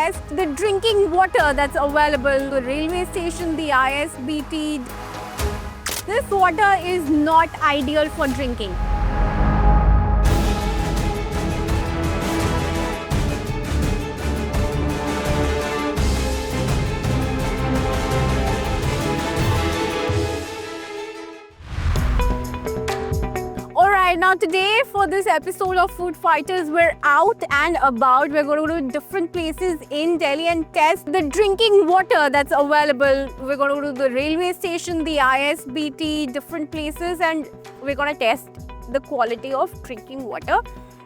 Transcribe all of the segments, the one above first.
test the drinking water that's available. The railway station, the ISBT. This water is not ideal for drinking. Alright, now today for this episode of Food Fighters, we're out and about. We're going to go to different places in Delhi and test the drinking water that's available. We're going to go to the railway station, the ISBT, different places, and we're going to test the quality of drinking water.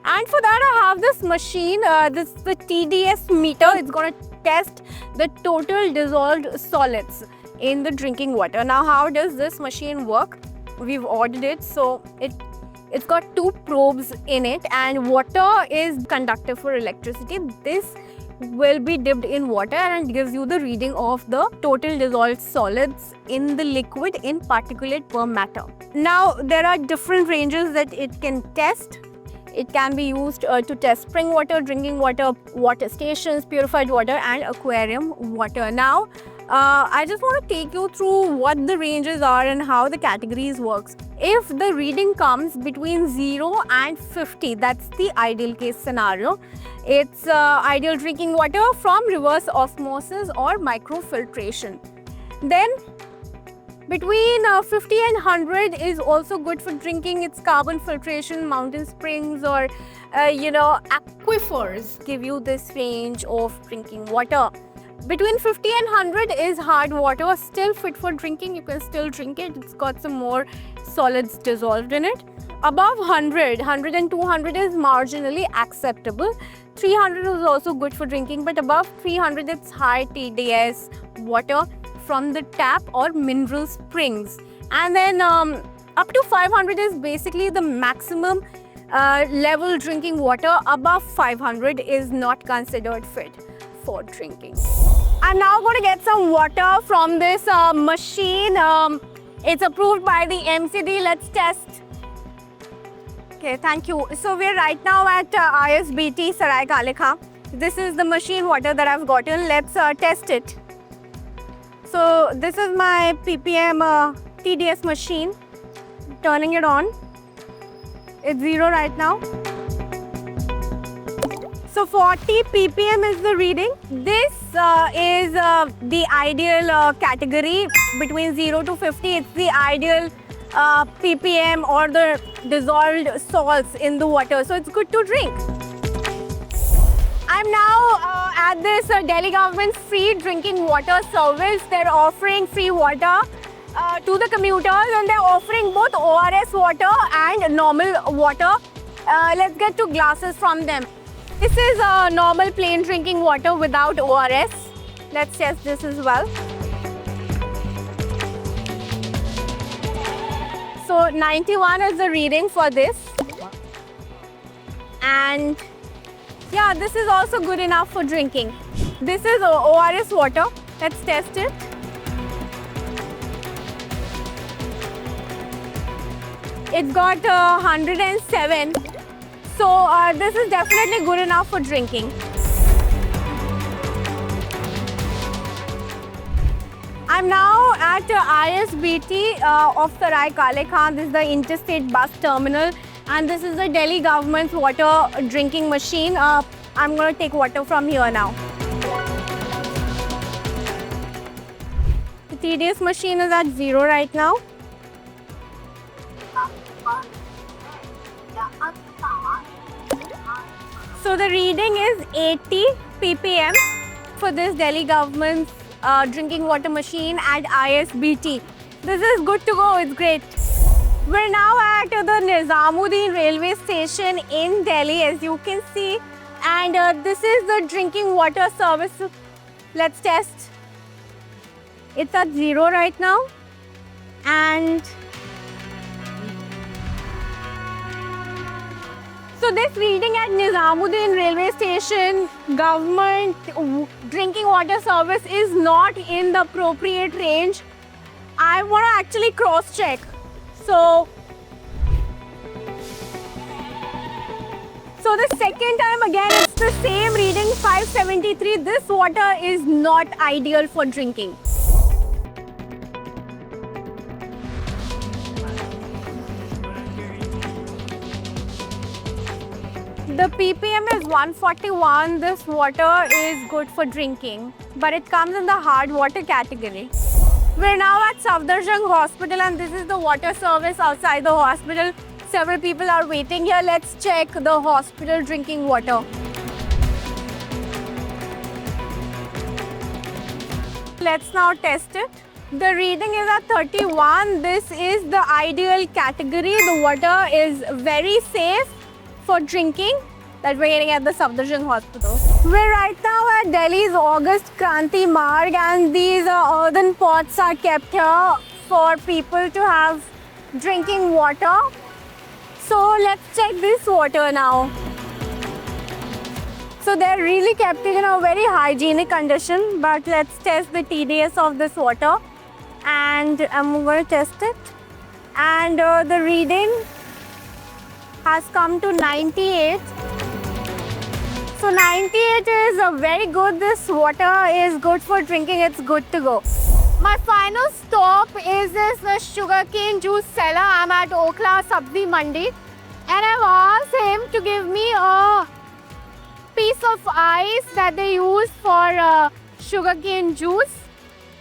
And for that, I have this machine. This is the TDS meter. It's going to test the total dissolved solids in the drinking water. Now, how does this machine work? We've ordered it, so it's got two probes in it, and water is conductor for electricity. This will be dipped in water and gives you the reading of the total dissolved solids in the liquid in particulate per matter. Now, there are different ranges that it can test. It can be used to test spring water, drinking water, water stations, purified water and aquarium water. Now, I just want to take you through what the ranges are and how the categories works. If the reading comes between 0 and 50, that's the ideal case scenario. It's ideal drinking water from reverse osmosis or microfiltration. Then between 50 and 100 is also good for drinking. It's carbon filtration, mountain springs or aquifers give you this range of drinking water. Between 50 and 100 is hard water, still fit for drinking. You can still drink it. It's got some more solids dissolved in it. Above 100 and 200 is marginally acceptable. 300 is also good for drinking, but above 300 it's high TDS water from the tap or mineral springs. And then up to 500 is basically the maximum level drinking water. Above 500 is not considered fit for drinking. I'm now going to get some water from this machine. It's approved by the MCD. Let's test. Okay, thank you. So we're right now at ISBT Sarai Kale Khan. This is the machine water that I've gotten. Let's test it. So this is my ppm TDS machine. Turning it on. It's 0 right now. So 40 ppm is the reading. This is the ideal category. Between 0 to 50, it's the ideal ppm or the dissolved salts in the water. So it's good to drink. I'm now at this Delhi government free drinking water service. They're offering free water to the commuters, and they're offering both ORS water and normal water. Let's get 2 glasses from them. This is normal plain drinking water without ORS. Let's test this as well. So 91 is the reading for this. And yeah, this is also good enough for drinking. This is ORS water. Let's test it. It's got 107. So this is definitely good enough for drinking. I'm now at ISBT of Sarai Kale Khan. This is the interstate bus terminal, and this is the Delhi government's water drinking machine. I'm going to take water from here now. The TDS machine is at 0 right now. So the reading is 80 ppm for this Delhi government's drinking water machine at ISBT. This is good to go, it's great. We're now at the Nizamuddin railway station in Delhi, as you can see. And this is the drinking water service. Let's test. It's at 0 right now. And so this reading at Nizamuddin railway station, government drinking water service is not in the appropriate range. I want to actually cross-check. So the second time again, it's the same reading, 5 573. This water is not ideal for drinking. The ppm is 141. This water is good for drinking, but it comes in the hard water category. We're now at Safdarjung Hospital and this is the water service outside the hospital. Several people are waiting here. Let's check the hospital drinking water. Let's now test it. The reading is at 31. This is the ideal category. The water is very safe for drinking that we're getting at the Safdarjung Hospital. We're right now at Delhi's August Kranti Marg and these earthen pots are kept here for people to have drinking water. So let's check this water now. So they're really kept it in a very hygienic condition, but let's test the TDS of this water and I'm going to test it. And the reading has come to 98. So 98 is very good. This water is good for drinking. It's good to go. My final stop is this sugarcane juice seller. I'm at Okhla Sabzi Mandi and I've asked him to give me a piece of ice that they use for sugarcane juice.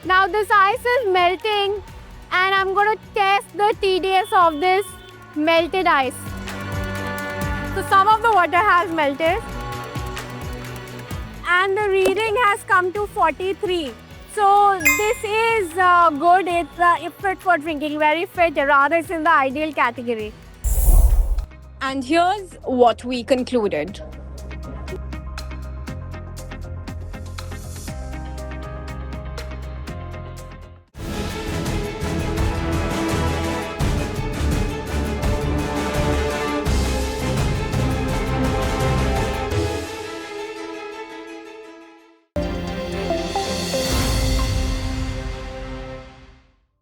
Now this ice is melting and I'm going to test the TDS of this melted ice. So some of the water has melted and the reading has come to 43. So this is good. It's fit for drinking, very fit, rather it's in the ideal category. And here's what we concluded.